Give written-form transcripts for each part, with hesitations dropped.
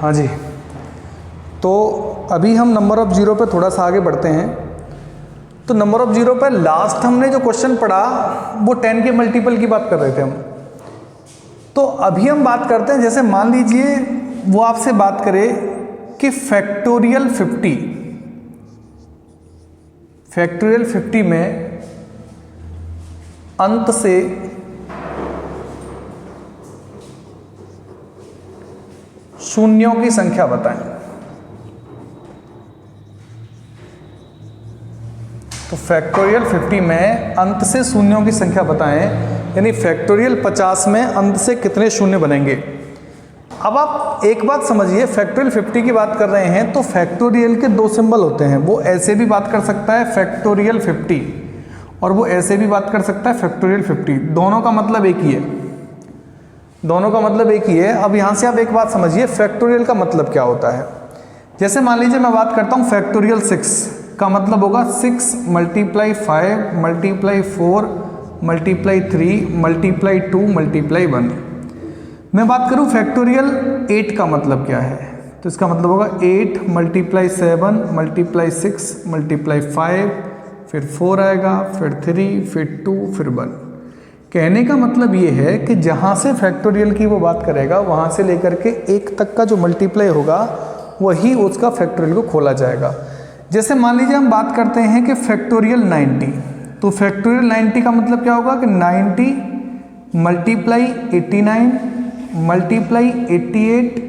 हाँ जी, तो अभी हम नंबर ऑफ जीरो पे थोड़ा सा आगे बढ़ते हैं। तो नंबर ऑफ जीरो पे लास्ट हमने जो क्वेश्चन पढ़ा वो 10 के मल्टीपल की बात कर रहे थे हम। तो अभी हम बात करते हैं, जैसे मान लीजिए वो आपसे बात करे कि फैक्टोरियल 50 में अंत से शून्यों की संख्या बताएं। तो फैक्टोरियल 50 में अंत से शून्यों की संख्या बताएं, यानी फैक्टोरियल 50 में अंत से कितने शून्य बनेंगे। अब आप एक बात समझिए, फैक्टोरियल 50 की बात कर रहे हैं तो फैक्टोरियल के दो सिंबल होते हैं। वो ऐसे भी बात कर सकता है फैक्टोरियल 50 और वो ऐसे भी बात कर सकता है फैक्टोरियल 50। दोनों का मतलब एक ही है, दोनों का मतलब एक ही है। अब यहाँ से आप एक बात समझिए, फैक्टोरियल का मतलब क्या होता है। जैसे मान लीजिए मैं बात करता हूँ फैक्टोरियल 6 का मतलब होगा 6 × 5 × 4 × 3 × 2 × 1। मैं बात करूँ फैक्टोरियल 8 का मतलब क्या है, तो इसका मतलब होगा 8 × 7 × 6 × 5, फिर 4 आएगा, फिर 3, फिर 2, फिर 1। कहने का मतलब ये है कि जहाँ से फैक्टोरियल की वो बात करेगा वहाँ से लेकर के 1 तक का जो मल्टीप्लाई होगा वही उसका फैक्टोरियल को खोला जाएगा। जैसे मान लीजिए हम बात करते हैं कि फैक्टोरियल 90, तो फैक्टोरियल 90 का मतलब क्या होगा कि 90 × 89 × 88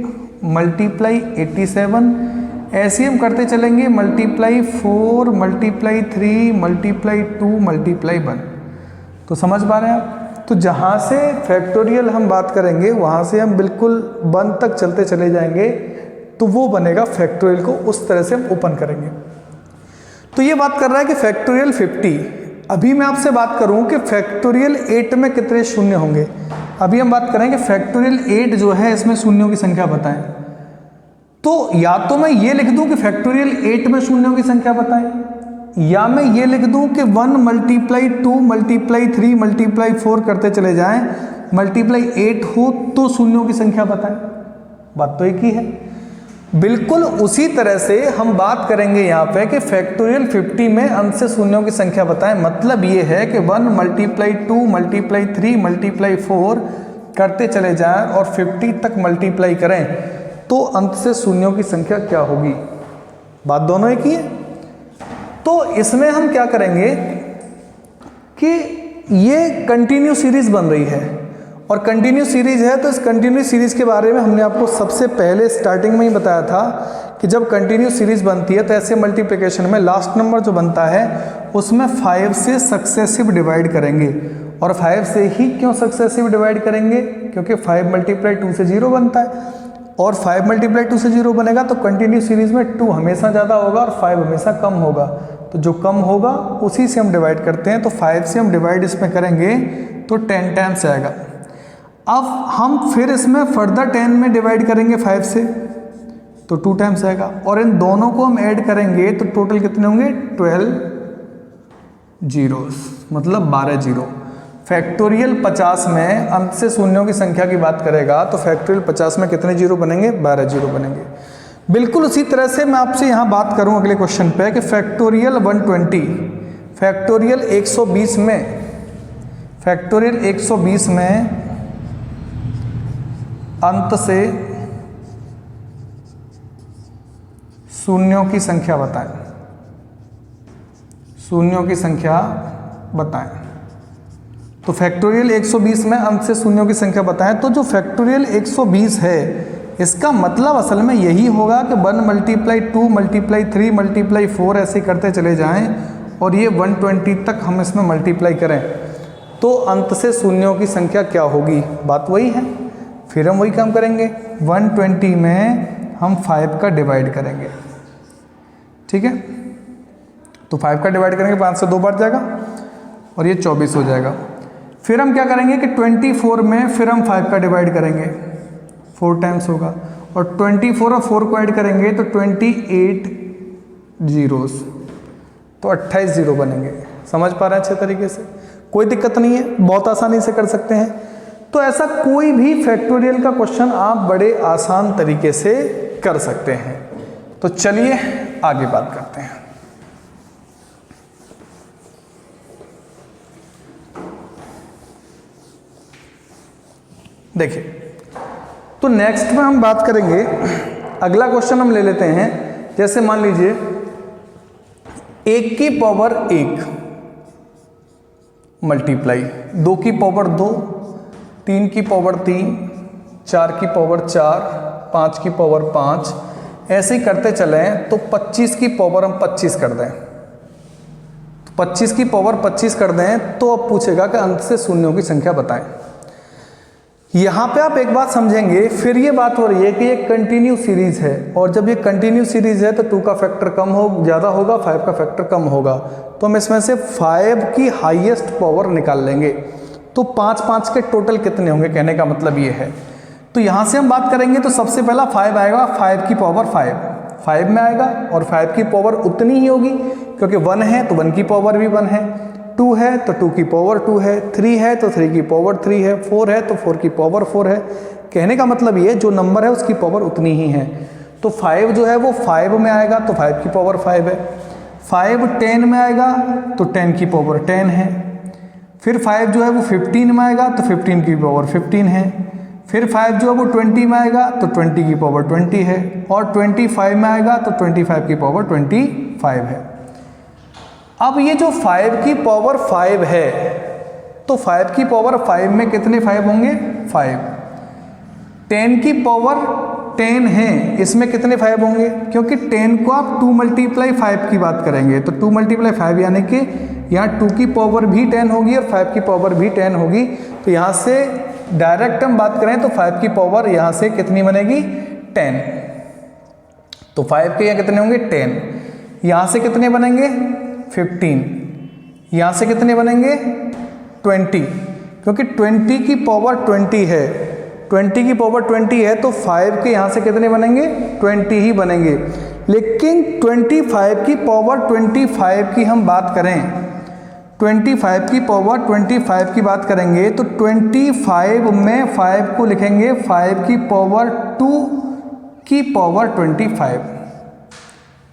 × 87, ऐसे हम करते चलेंगे, मल्टीप्लाई 4 मल्टीप्लाई 3 मल्टीप्लाई 2 मल्टीप्लाई 1। तो समझ पा रहे हैं आप। तो जहाँ से फैक्टोरियल हम बात करेंगे वहाँ से हम बिल्कुल 1 तक चलते चले जाएंगे, तो वो बनेगा फैक्टोरियल को उस तरह से हम ओपन करेंगे। तो ये बात कर रहा है कि फैक्टोरियल 50। अभी मैं आपसे बात करूं कि फैक्टोरियल 8 में कितने शून्य होंगे। अभी हम बात करेंगे फैक्टोरियल 8 जो है इसमें शून्यों की संख्या बताएं। तो या तो मैं ये लिख दूं कि फैक्टोरियल 8 में शून्यों की संख्या बताएं, या मैं ये लिख दूं कि 1 × 2 × 3 × 4 करते चले जाएं, मल्टीप्लाई 8 हो तो शून्यों की संख्या बताएं। बात तो एक ही है। बिल्कुल उसी तरह से हम बात करेंगे यहाँ पे कि फैक्टोरियल 50 में अंत से शून्यों की संख्या बताएं। मतलब ये है कि 1 × 2 × 3 × 4 करते चले जाएं और 50 तक मल्टीप्लाई करें तो अंत से शून्यों की संख्या क्या होगी। बात दोनों एक ही है। तो इसमें हम क्या करेंगे कि ये कंटिन्यू सीरीज बन रही है, और कंटिन्यू सीरीज है तो इस कंटिन्यू सीरीज के बारे में हमने आपको सबसे पहले स्टार्टिंग में ही बताया था कि जब कंटिन्यू सीरीज बनती है तो ऐसे मल्टीप्लिकेशन में लास्ट नंबर जो बनता है उसमें 5 से सक्सेसिव डिवाइड करेंगे। और 5 से ही क्यों सक्सेसिव डिवाइड करेंगे, क्योंकि 5 × 2 से 0 बनता है, और 5 × 2 से 0 बनेगा तो कंटिन्यू सीरीज में 2 हमेशा ज़्यादा होगा और 5 हमेशा कम होगा। तो जो कम होगा उसी से हम डिवाइड करते हैं। तो 5 से हम डिवाइड इसमें करेंगे तो 10 टाइम्स आएगा। अब हम फिर इसमें फर्दर 10 में डिवाइड करेंगे 5 से तो 2 टाइम्स आएगा, और इन दोनों को हम ऐड करेंगे तो टोटल कितने होंगे 12 जीरोस, मतलब 12 जीरो। फैक्टोरियल 50 में अंत से शून्यों की संख्या की बात करेगा तो फैक्टोरियल 50 में कितने जीरो बनेंगे, 12 जीरो बनेंगे। बिल्कुल उसी तरह से मैं आपसे यहाँ बात करूँ अगले क्वेश्चन पे कि फैक्टोरियल 120, फैक्टोरियल 120 में, फैक्टोरियल 120 में अंत से शून्यों की संख्या बताएं, शून्यों की संख्या बताएं। तो फैक्टोरियल 120 में अंत से शून्यों की संख्या बताएं। तो जो फैक्टोरियल 120 है इसका मतलब असल में यही होगा कि 1 × 2 × 3 × 4 ऐसे करते चले जाएं और ये 120 तक हम इसमें मल्टीप्लाई करें तो अंत से शून्यों की संख्या क्या होगी। बात वही है। फिर हम वही काम करेंगे, 120 में हम 5 का डिवाइड करेंगे, ठीक है। तो 5 का डिवाइड करेंगे 5 से 2 बार जाएगा और ये 24 हो जाएगा। फिर हम क्या करेंगे कि 24 में फिर हम 5 का डिवाइड करेंगे, 4 टाइम्स होगा, और 24 और 4 को ऐड करेंगे तो 28 जीरोस, तो 28 जीरो बनेंगे। समझ पा रहे हैं अच्छे तरीके से, कोई दिक्कत नहीं है, बहुत आसानी से कर सकते हैं। तो ऐसा कोई भी फैक्टोरियल का क्वेश्चन आप बड़े आसान तरीके से कर सकते हैं। तो चलिए आगे बात करते हैं। देखिए, तो नेक्स्ट में हम बात करेंगे, अगला क्वेश्चन हम ले लेते हैं। जैसे मान लीजिए 1 की पावर 1 मल्टीप्लाई 2 की पावर 2, 3 की पावर 3, 4 की पावर 4, 5 की पावर 5, ऐसे ही करते चलें तो 25 की पावर हम 25 कर दें, 25 की पावर 25 कर दें तो अब पूछेगा कि अंत से शून्यों की संख्या बताएं। यहाँ पे आप एक बात समझेंगे, फिर ये बात हो रही है कि ये कंटिन्यू सीरीज है, और जब ये कंटिन्यू सीरीज है तो 2 का फैक्टर कम हो ज़्यादा होगा, 5 का फैक्टर कम होगा, तो हम इसमें से 5 की हाईएस्ट पावर निकाल लेंगे। तो 5 5 के टोटल कितने होंगे, कहने का मतलब ये है। तो यहाँ से हम बात करेंगे तो सबसे पहला 5 आएगा, 5 की पावर 5 में आएगा, और 5 की पावर उतनी ही होगी क्योंकि 1 है तो 1 की पावर भी 1 है, 2 है तो 2 की पावर 2 है, 3 है तो 3 की पावर 3 है, 4 है तो 4 की पावर 4 है। कहने का मतलब ये जो नंबर है उसकी पावर उतनी ही है। तो 5 जो है वो 5 में आएगा तो 5 की पावर 5 है। 5 10 में आएगा तो 10 की पावर 10 है। फिर 5 जो है वो 15 में आएगा तो 15 की पावर 15 है। फिर 5 जो है वो 20 में आएगा तो 20 की पावर 20 है, और 25 में आएगा तो 25 की पावर 25 है। अब ये जो 5 की पावर 5 है, तो 5 की पावर 5 में कितने 5 होंगे, 5। 10 की पावर 10 है, इसमें कितने 5 होंगे, क्योंकि 10 को आप 2 मल्टीप्लाई 5 की बात करेंगे तो 2 मल्टीप्लाई 5 यानी कि यहाँ 2 की पावर भी 10 होगी और 5 की पावर भी 10 होगी। तो यहाँ से डायरेक्ट हम बात करें तो 5 की पावर यहाँ से कितनी बनेगी, 10। तो 5 के यहाँ कितने होंगे, 10। यहाँ से कितने बनेंगे, 15। यहाँ से कितने बनेंगे, 20, क्योंकि 20 की पावर 20 है, 20 की पावर 20 है तो 5 के यहाँ से कितने बनेंगे, 20 ही बनेंगे। लेकिन 25 की पावर 25 की हम बात करें, 25 की पावर 25 की बात करेंगे तो 25 में 5 को लिखेंगे 5 की पावर 2 की पावर 25।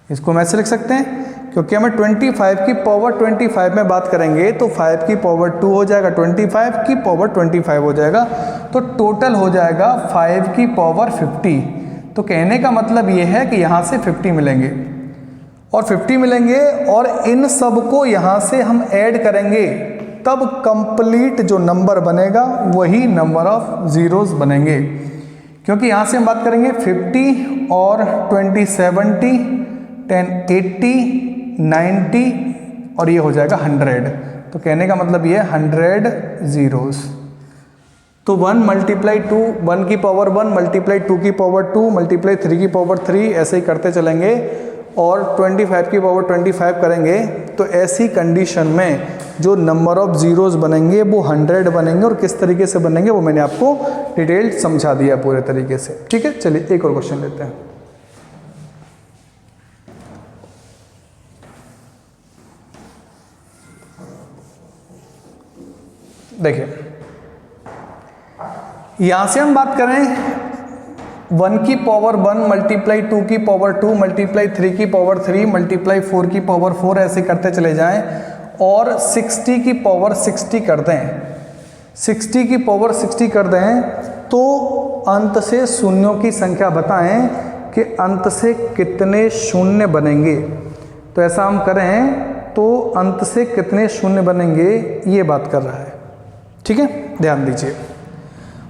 इसको हम ऐसे लिख सकते हैं, क्योंकि हमें 25 की पावर 25 में बात करेंगे तो 5 की पावर 2 हो जाएगा, 25 की पावर 25 हो जाएगा, तो टोटल हो जाएगा 5 की पावर 50। तो कहने का मतलब ये है कि यहाँ से 50 मिलेंगे और 50 मिलेंगे, और इन सब को यहाँ से हम ऐड करेंगे तब कंप्लीट जो नंबर बनेगा वही नंबर ऑफ ज़ीरोज़ बनेंगे। क्योंकि यहाँ से हम बात करेंगे 50 और 20 70, 10 80, 90 और ये हो जाएगा 100। तो कहने का मतलब ये 100 ज़ीरोज़। तो 1 मल्टीप्लाई 2, 1 की पावर 1 मल्टीप्लाई 2 की पावर 2 मल्टीप्लाई 3 की पावर 3, ऐसे ही करते चलेंगे और 25 की पावर 25 करेंगे। तो ऐसी कंडीशन में जो नंबर ऑफ ज़ीरोज़ बनेंगे वो 100 बनेंगे, और किस तरीके से बनेंगे वो मैंने आपको डिटेल समझा दिया पूरे तरीके से। ठीक है, चलिए एक और क्वेश्चन लेते हैं। देखिए, यहां से हम बात करें 1 की पावर 1 मल्टीप्लाई 2 की पावर 2 मल्टीप्लाई 3 की पावर 3 मल्टीप्लाई 4 की पावर 4, ऐसे करते चले जाएं और 60 की पावर 60 कर दें, 60 की पावर 60 कर दें, तो अंत से शून्यों की संख्या बताएं कि अंत से कितने शून्य बनेंगे। तो ऐसा हम करें तो अंत से कितने शून्य बनेंगे ये बात कर रहा है। ठीक है, ध्यान दीजिए,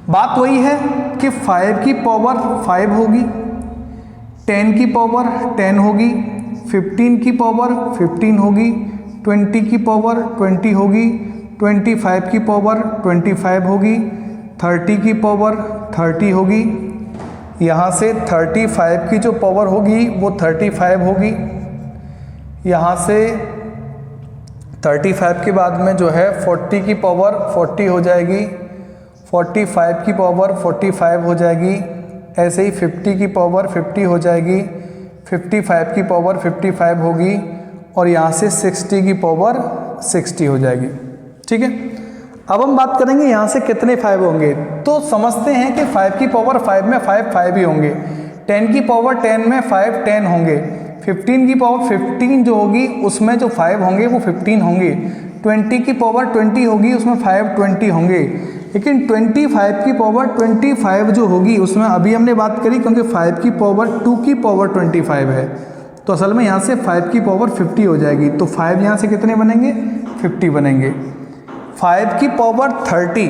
बात वही है कि 5 की पावर 5 होगी, 10 की पावर 10 होगी, 15 की पावर 15 होगी, 20 की पावर 20 होगी, 25 की पावर 25 होगी, 30 की पावर 30 होगी। यहाँ से 35 की जो पावर होगी वो 35 होगी। यहाँ से 35 के बाद में जो है 40 की पावर 40 हो जाएगी, 45 की पावर 45 हो जाएगी, ऐसे ही 50 की पावर 50 हो जाएगी, 55 की पावर 55 होगी, और यहाँ से 60 की पावर 60 हो जाएगी। ठीक है, अब हम बात करेंगे यहाँ से कितने 5 होंगे। तो समझते हैं कि 5 की पावर 5 में 5 5 ही होंगे, 10 की पावर 10 में 5 10 होंगे, 15 की पावर 15 जो होगी उसमें जो 5 होंगे वो 15 होंगे, 20 की पावर 20 होगी उसमें 5 20 होंगे। लेकिन 25 की पावर 25 जो होगी उसमें अभी हमने बात करी क्योंकि 5 की पावर 2 की पावर 25 है, तो असल में यहाँ से 5 की पावर 50 हो जाएगी। तो 5 यहाँ से कितने बनेंगे? 50 बनेंगे। 5 की पावर 30,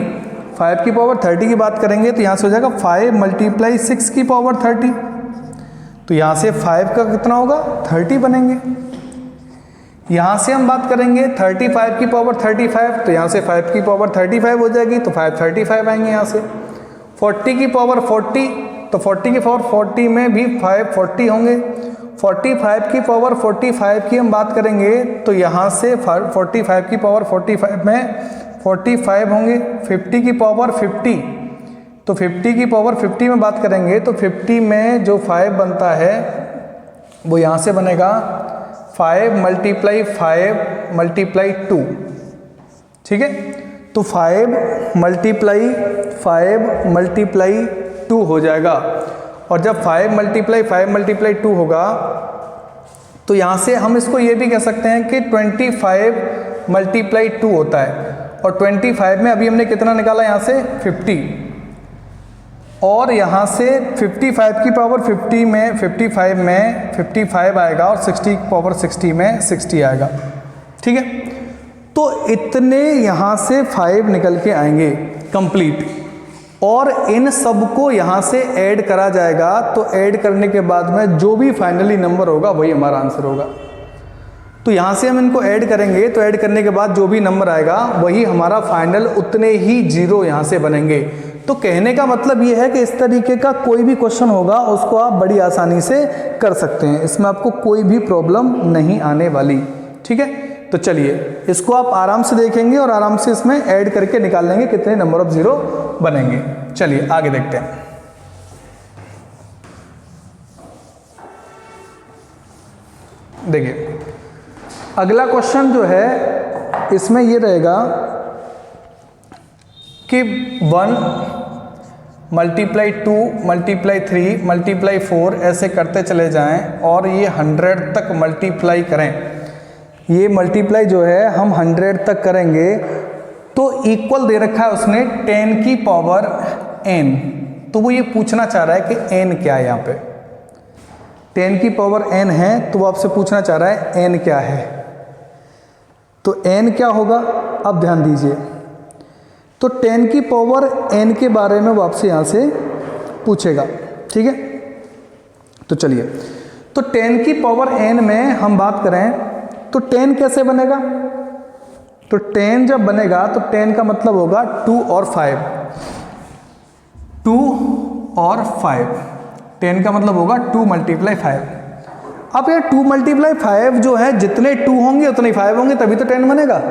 5 की पावर 30 की बात करेंगे तो यहाँ से हो जाएगा 5 मल्टीप्लाई 6 की पावर 30, तो यहाँ से 5 का कितना होगा? 30 बनेंगे। यहाँ से हम बात करेंगे 35 की पावर 35, तो यहाँ से 5 की पावर 35 हो जाएगी, तो 5 35 आएंगे यहाँ से। 40 की पावर 40, तो 40 की पावर 40 में भी 5 40 होंगे। 45 की पावर 45 की हम बात करेंगे तो यहाँ से 45 की पावर 45 में 45 होंगे। 50 की पावर 50, तो 50 की पावर 50 में बात करेंगे तो 50 में जो 5 बनता है वो यहाँ से बनेगा 5 मल्टीप्लाई 5 मल्टीप्लाई 2, ठीक है। तो 5 मल्टीप्लाई 5 मल्टीप्लाई 2 हो जाएगा, और जब 5 मल्टीप्लाई 5 मल्टीप्लाई 2 होगा तो यहाँ से हम इसको ये भी कह सकते हैं कि 25 मल्टीप्लाई 2 होता है, और 25 में अभी हमने कितना निकाला यहाँ से? 50, और यहाँ से 55 की पावर 50 में 55 में 55 आएगा, और 60 की पावर 60 में 60 आएगा, ठीक है। तो इतने यहाँ से 5 निकल के आएंगे कंप्लीट, और इन सबको यहाँ से ऐड करा जाएगा, तो ऐड करने के बाद में जो भी फाइनली नंबर होगा वही हमारा आंसर होगा। तो यहाँ से हम इनको ऐड करेंगे, तो ऐड करने के बाद जो भी नंबर आएगा वही हमारा फाइनल, उतने ही जीरो यहाँ से बनेंगे। तो कहने का मतलब ये है कि इस तरीके का कोई भी क्वेश्चन होगा उसको आप बड़ी आसानी से कर सकते हैं, इसमें आपको कोई भी प्रॉब्लम नहीं आने वाली, ठीक है। तो चलिए इसको आप आराम से देखेंगे और आराम से इसमें ऐड करके निकाल लेंगे कितने नंबर ऑफ जीरो बनेंगे। चलिए आगे देखते हैं। देखिए अगला क्वेश्चन जो है इसमें ये रहेगा कि 1 मल्टीप्लाई 2 मल्टीप्लाई 3 मल्टीप्लाई 4 ऐसे करते चले जाएं और ये 100 तक मल्टीप्लाई करें। ये मल्टीप्लाई जो है हम 100 तक करेंगे तो इक्वल दे रखा है उसने 10 की पावर n, तो वो ये पूछना चाह रहा है कि n क्या है। यहाँ पे 10 की पावर n है तो वो आपसे पूछना चाह रहा है n क्या है। तो n क्या होगा अब ध्यान दीजिए। तो 10 की पावर n के बारे में वो आपसे यहाँ से पूछेगा, ठीक है। तो चलिए, तो 10 की पावर n में हम बात करें तो 10 कैसे बनेगा। तो 10 जब बनेगा तो 10 का मतलब होगा 2 और 5, 2 और 5, 10 का मतलब होगा 2 मल्टीप्लाई 5। अब ये 2 मल्टीप्लाई 5 जो है जितने 2 होंगे उतने 5 होंगे तभी तो 10 बनेगा,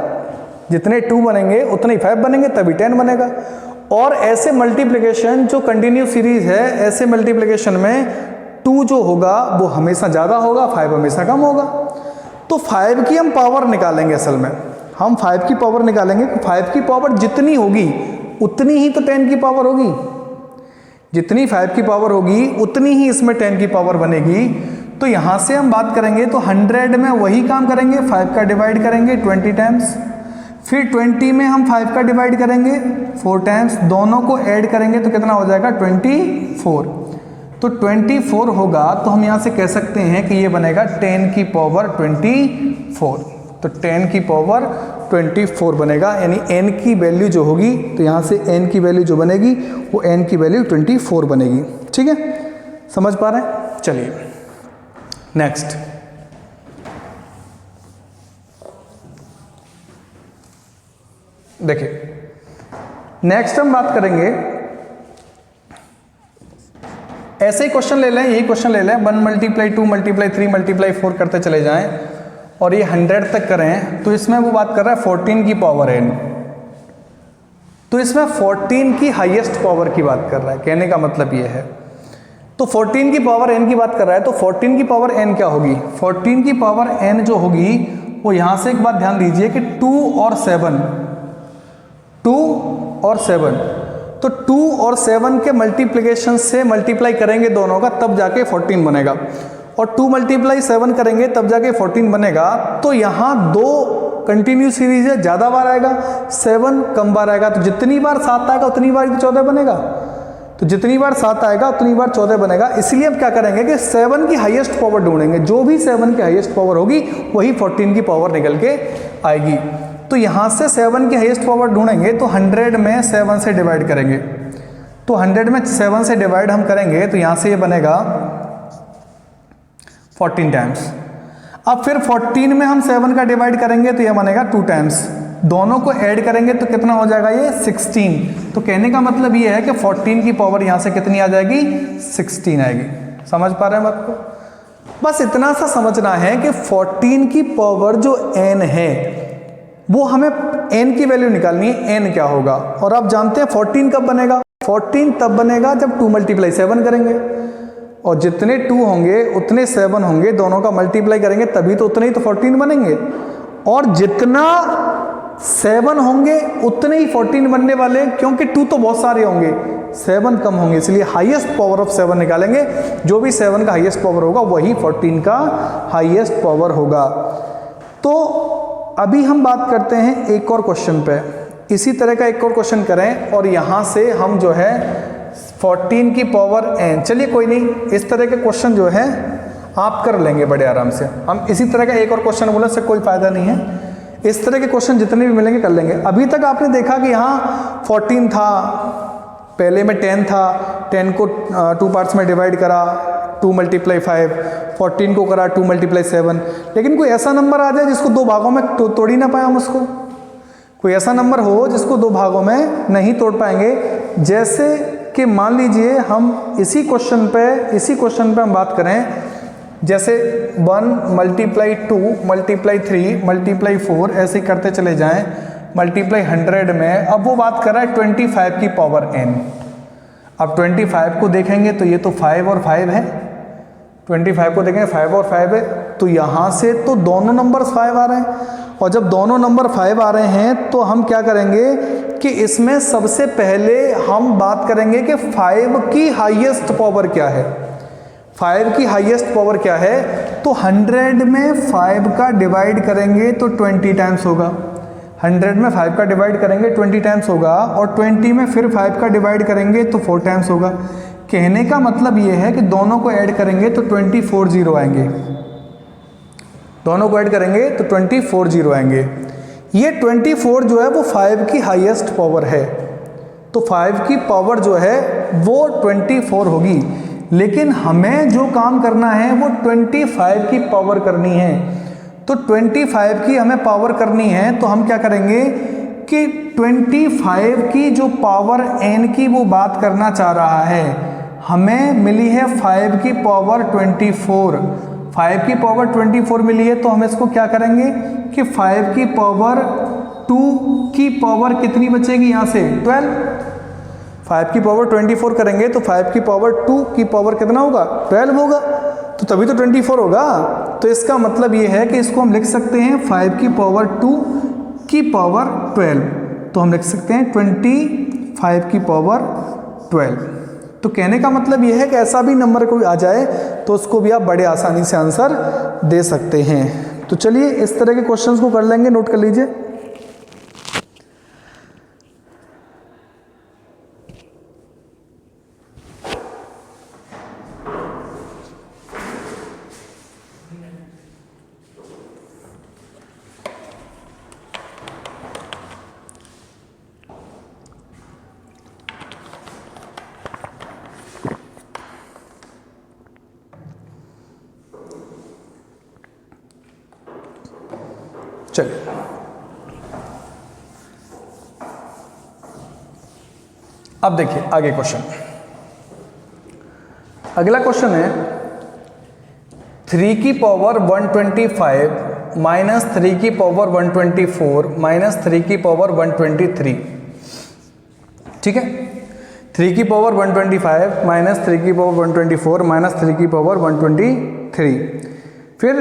जितने 2 बनेंगे उतने 5 बनेंगे तभी 10 बनेगा। और ऐसे मल्टीप्लिकेशन जो कंटिन्यू सीरीज है, ऐसे मल्टीप्लिकेशन में 2 जो होगा वो हमेशा ज़्यादा होगा, 5 हमेशा कम होगा। तो 5 की हम पावर निकालेंगे, असल में हम 5 की पावर निकालेंगे। 5 की पावर जितनी होगी उतनी ही तो 10 की पावर होगी, जितनी 5 की पावर होगी उतनी ही इसमें 10 की पावर बनेगी। तो यहाँ से हम बात करेंगे तो 100 में वही काम करेंगे, 5 का डिवाइड करेंगे 20 टाइम्स, फिर 20 में हम 5 का डिवाइड करेंगे 4 टाइम्स, दोनों को ऐड करेंगे तो कितना हो जाएगा 24। तो 24 होगा तो हम यहाँ से कह सकते हैं कि ये बनेगा 10 की पावर 24। तो 10 की पावर 24 बनेगा, यानी n की वैल्यू जो होगी तो यहाँ से n की वैल्यू जो बनेगी वो n की वैल्यू 24 बनेगी, ठीक है। समझ पा रहे हैं। चलिए नेक्स्ट, देखिए नेक्स्ट हम बात करेंगे, ऐसे ही क्वेश्चन ले लें, यही क्वेश्चन ले लें 1 मल्टीप्लाई 2 मल्टीप्लाई 3 मल्टीप्लाई 4 करते चले जाएं और ये 100 तक करें। तो इसमें वो बात कर रहा है 14 की पावर n, तो इसमें 14 की हाईएस्ट पावर की बात कर रहा है, कहने का मतलब ये है। तो 14 की पावर n की बात कर रहा है, तो 14 की पावर n क्या होगी। 14 की पावर n जो होगी वो यहाँ से एक बात ध्यान दीजिए कि 2 और 7, तो 2 और 7 के मल्टीप्लिकेशन से मल्टीप्लाई करेंगे दोनों का, तब जाके 14 बनेगा, और 2 × 7 करेंगे तब जाके 14 बनेगा। तो यहाँ 2 कंटिन्यू सीरीज है, ज़्यादा बार आएगा, 7 कम बार आएगा। तो जितनी बार 7 आएगा उतनी बार 14 बनेगा, तो जितनी बार 7 आएगा उतनी बार 14 बनेगा। इसलिए अब क्या करेंगे कि 7 की हाईएस्ट पावर ढूंढेंगे, जो भी 7 की हाईएस्ट पावर होगी वही 14 की पावर निकल के आएगी। तो यहाँ से 7 की हाईएस्ट पावर ढूंढेंगे तो 100 में 7 से डिवाइड करेंगे, तो 100 में 7 से डिवाइड हम करेंगे तो यहाँ से ये बनेगा 14 टाइम्स। अब फिर 14 में हम 7 का डिवाइड करेंगे तो ये बनेगा 2 टाइम्स, दोनों को ऐड करेंगे तो कितना हो जाएगा ये 16। तो कहने का मतलब ये है कि 14 की पावर यहाँ से कितनी आ जाएगी 16 आएगी। समझ पा रहे हैं बात को? बस इतना सा समझना है कि 14 की पावर जो n है वो हमें n की वैल्यू निकालनी है, n क्या होगा। और आप जानते हैं 14 कब बनेगा, 14 तब बनेगा जब 2 × 7 करेंगे, और जितने 2 होंगे उतने 7 होंगे, दोनों का मल्टीप्लाई करेंगे तभी तो उतने ही तो 14 बनेंगे, और जितना 7 होंगे उतने ही 14 बनने वाले, क्योंकि 2 तो बहुत सारे होंगे, 7 कम होंगे, इसलिए हाईएस्ट पावर ऑफ 7 निकालेंगे। जो भी 7 का हाईएस्ट पावर होगा वही 14 का हाईएस्ट पावर होगा। तो अभी हम बात करते हैं एक और क्वेश्चन पे, इसी तरह का एक और क्वेश्चन करें, और यहाँ से हम जो है 14 की पावर n, चलिए कोई नहीं, इस तरह के क्वेश्चन जो है आप कर लेंगे बड़े आराम से। हम इसी तरह का एक और क्वेश्चन बोलने से कोई फायदा नहीं है, इस तरह के क्वेश्चन जितने भी मिलेंगे कर लेंगे। अभी तक आपने देखा कि यहाँ 14 था, पहले में 10 था, 10 को 2 पार्ट्स में डिवाइड करा, 2 × 5, 14 को करा 2 × 7। लेकिन कोई ऐसा नंबर आ जाए जिसको 2 भागों में तोड़ ही ना पाए हम उसको, कोई ऐसा नंबर हो जिसको 2 भागों में नहीं तोड़ पाएंगे। जैसे कि मान लीजिए हम इसी क्वेश्चन पे हम बात करें, जैसे 1 × 2 × 3 × 4 ऐसे करते चले जाएं, मल्टीप्लाई 100 में। अब वो बात कर रहा है 25 की पावर n। अब 25 को देखेंगे तो ये तो 5 और 5 है, 25 को देखेंगे 5 और 5 है, तो यहाँ से तो दोनों नंबर 5 आ रहे हैं, और जब दोनों नंबर 5 आ रहे हैं तो हम क्या करेंगे कि इसमें सबसे पहले हम बात करेंगे कि 5 की हाईएस्ट पावर क्या है। 5 की हाईएस्ट पावर क्या है, तो 100 में 5 का डिवाइड करेंगे तो 20 टाइम्स होगा, 100 में 5 का डिवाइड करेंगे 20 टाइम्स होगा, और 20 में फिर 5 का डिवाइड करेंगे तो 4 टाइम्स होगा। कहने का मतलब ये है कि दोनों को ऐड करेंगे तो 24 जीरो आएंगे, दोनों को ऐड करेंगे तो 24 जीरो आएंगे। ये 24 जो है वो 5 की हाईएस्ट पावर है, तो 5 की पावर जो है वो 24 होगी। लेकिन हमें जो काम करना है वो 25 की पावर करनी है, तो 25 की हमें पावर करनी है, तो हम क्या करेंगे कि 25 की जो पावर n की वो बात करना चाह रहा है, हमें मिली है 5 की पावर 24, 5 की पावर 24 मिली है, तो हम इसको क्या करेंगे कि 5 की पावर 2 की पावर कितनी बचेगी यहाँ से 12, 5 की पावर 24 करेंगे तो 5 की पावर 2 की पावर कितना होगा 12 होगा, तो तभी तो 24 होगा। तो इसका मतलब ये है कि इसको हम लिख सकते हैं 5 की पावर 2 की पावर 12, तो हम लिख सकते हैं 25 की पावर 12। तो कहने का मतलब यह है कि ऐसा भी नंबर कोई आ जाए तो उसको भी आप बड़े आसानी से आंसर दे सकते हैं। तो चलिए इस तरह के क्वेश्चंस को कर लेंगे, नोट कर लीजिए। चलिए अब देखिए आगे क्वेश्चन। अगला क्वेश्चन है 3 की पावर 125 माइनस 3 की पावर 124 माइनस 3 की पावर 123। ठीक है, 3 की पावर 125 माइनस 3 की पावर 124 माइनस 3 की पावर 123। फिर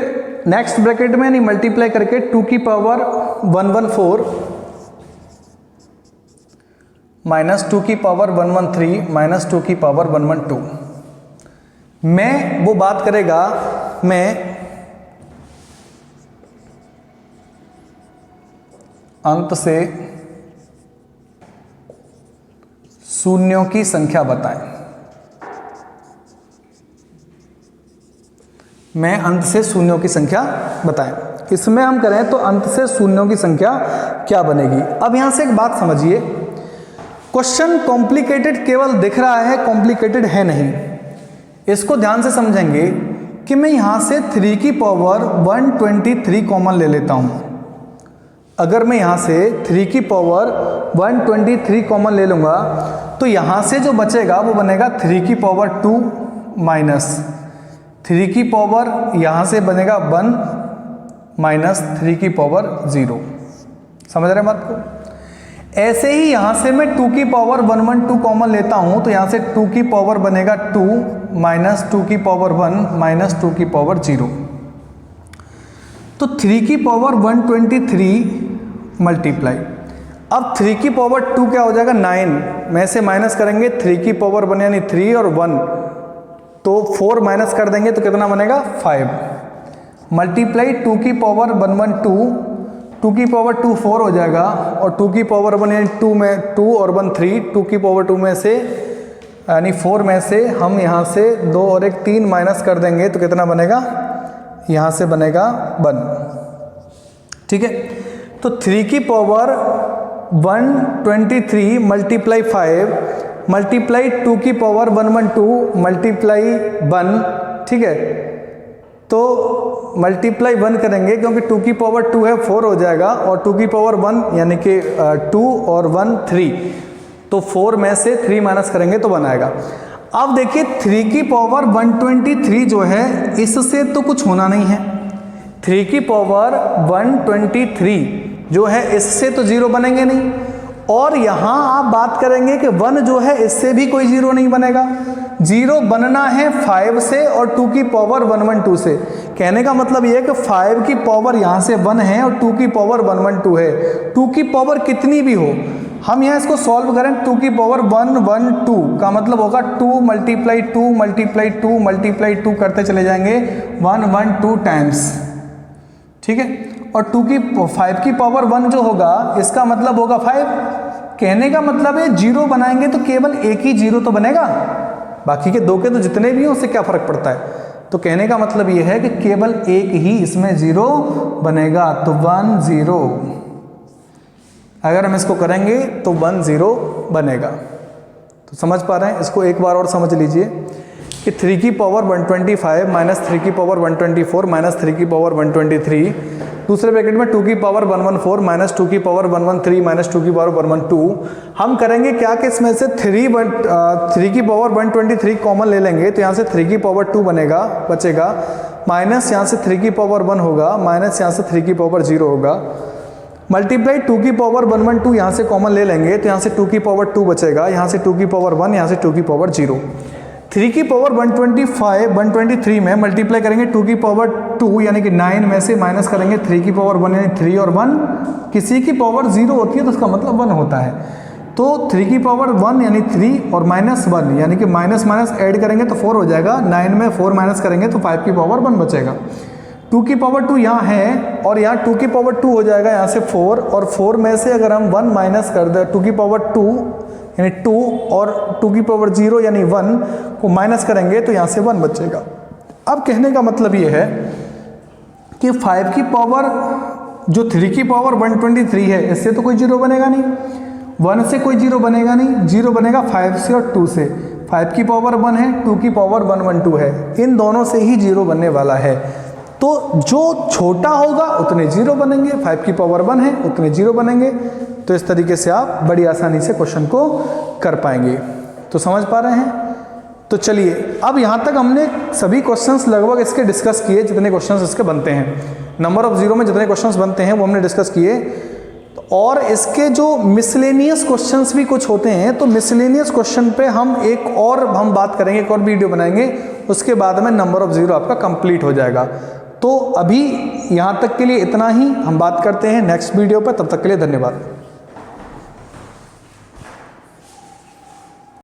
नेक्स्ट ब्रैकेट में नहीं मल्टीप्लाई करके 2 की पावर 114 माइनस 2 की पावर 113 माइनस 2 की पावर 112 में वो बात करेगा मैं अंत से शून्यों की संख्या बताएं। मैं अंत से शून्यों की संख्या बताएं। इसमें हम करें तो अंत से शून्यों की संख्या क्या बनेगी। अब यहां से एक बात समझिए, क्वेश्चन कॉम्प्लिकेटेड केवल दिख रहा है, कॉम्प्लिकेटेड है नहीं। इसको ध्यान से समझेंगे कि मैं यहां से 3 की पावर 123 कॉमन ले लेता हूं। अगर मैं यहां से 3 की पावर 123 कॉमन ले लूंगा तो यहां से जो बचेगा वो बनेगा 3 की पावर 2 माइनस 3 की पावर यहां से बनेगा 1 माइनस 3 की पावर 0। समझ रहे हैं बात को? ऐसे ही यहां से मैं 2 की पावर 112 कॉमन लेता हूं तो यहां से 2 की पावर बनेगा 2 माइनस 2 की पावर 1 माइनस 2 की पावर 0। तो 3 की पावर 123 मल्टीप्लाई, अब 3 की पावर 2 क्या हो जाएगा 9 में से माइनस करेंगे 3 की पावर 1 यानी 3 और 1 तो 4 माइनस कर देंगे तो कितना बनेगा 5 मल्टीप्लाई 2 की पावर 112 2 की पावर 2 4 हो जाएगा और 2 की पावर 1 यानी 2 में 2 और 1 3 2 की पावर 2 में से यानी 4 में से हम यहाँ से 2 और 1 3 माइनस कर देंगे तो कितना बनेगा, यहाँ से बनेगा 1। ठीक है, तो 3 की पावर 123 मल्टीप्लाई 5 मल्टीप्लाई 2 की पावर 112 मल्टीप्लाई 1। ठीक है, तो मल्टीप्लाई 1 करेंगे क्योंकि 2 की पावर 2 है 4 हो जाएगा और 2 की पावर 1 यानी कि 2 और 1 3 तो 4 में से 3 माइनस करेंगे तो 1 आएगा। अब देखिए 3 की पावर 123 जो है इससे तो कुछ होना नहीं है। 3 की पावर 123 जो है इससे तो 0 बनेंगे नहीं और यहां आप बात करेंगे कि 1 जो है इससे भी कोई 0 नहीं बनेगा। 0 बनना है 5 से और 2 की पावर 112 से। कहने का मतलब ये है कि 5 की पावर यहां से 1 है और 2 की पावर 112 है। 2 की पावर कितनी भी हो, हम यहाँ इसको सॉल्व करें 2 की पावर 112 का मतलब होगा 2 मल्टीप्लाई 2 मल्टीप्लाई 2 मल्टीप्लाई 2 करते चले जाएंगे 112 टाइम्स। ठीक है, और 5 की पावर 1 जो होगा इसका मतलब होगा 5। कहने का मतलब है 0 बनाएंगे तो केवल एक ही 0 तो बनेगा, बाकी के 2 के तो जितने भी हैं उससे क्या फर्क पड़ता है। तो कहने का मतलब यह है कि केवल एक ही इसमें 0 बनेगा तो 1 0। अगर हम इसको करेंगे तो 1 0 बनेगा। तो समझ पा रहे हैं? इसको एक बार और समझ लीजिए कि 3 की पावर 125 माइनस 3 की पावर 124 माइनस 3 की पावर 123, दूसरे ब्रैकेट में 2 की पावर 114 माइनस 2 की पावर 113 माइनस 2 की पावर 112। हम करेंगे क्या कि इसमें से 3 की पावर 123 कॉमन ले लेंगे तो यहाँ से 3 की पावर 2 बनेगा बचेगा माइनस यहाँ से 3 की पावर 1 होगा माइनस यहाँ से 3 की पावर 0 होगा मल्टीप्लाई 2 की पावर 112 यहाँ से कॉमन ले लेंगे तो यहाँ से 2 की पावर 2 बचेगा, यहाँ से 2 की पावर 1 यहाँ से 2 की पावर 0। 3 की पावर 123 में मल्टीप्लाई करेंगे 2 की पावर 2 यानी कि 9 में से माइनस करेंगे 3 की पावर 1 यानी 3 और 1 किसी की पावर 0 होती है तो उसका मतलब 1 होता है। तो 3 की पावर 1 यानी 3 और माइनस 1 यानी कि माइनस माइनस ऐड करेंगे तो 4 हो जाएगा। 9 में 4 माइनस करेंगे तो 5 की पावर 1 बचेगा। 2 की पावर 2 यहाँ है और यहाँ 2 की पावर 2 हो जाएगा यहाँ से 4 और 4 में से अगर हम 1 माइनस कर दें 2 की पावर 2 यानी 2 और 2 की पावर 0 यानी 1 को माइनस करेंगे तो यहाँ से 1 बचेगा। अब कहने का मतलब ये है कि 5 की पावर जो 3 की पावर 123 है इससे तो कोई 0 बनेगा नहीं, 1 से कोई 0 बनेगा नहीं, 0 बनेगा 5 से और 2 से। 5 की पावर 1 है 2 की पावर 112 है, इन दोनों से ही 0 बनने वाला है। तो जो छोटा होगा उतने 0 बनेंगे, 5 की पावर 1 है उतने 0 बनेंगे। तो इस तरीके से आप बड़ी आसानी से क्वेश्चन को कर पाएंगे। तो समझ पा रहे हैं? तो चलिए अब यहाँ तक हमने सभी क्वेश्चंस लगभग इसके डिस्कस किए, जितने क्वेश्चंस इसके बनते हैं नंबर ऑफ 0 में जितने क्वेश्चंस बनते हैं वो हमने डिस्कस किए। और इसके जो मिसलेनियस क्वेश्चंस भी कुछ होते हैं तो मिसलेनियस क्वेश्चन पे हम बात करेंगे, एक और वीडियो बनाएंगे, उसके बाद में नंबर ऑफ 0 आपका कंप्लीट हो जाएगा। तो अभी यहाँ तक के लिए इतना ही, हम बात करते हैं नेक्स्ट वीडियो पर। तब तक के लिए धन्यवाद।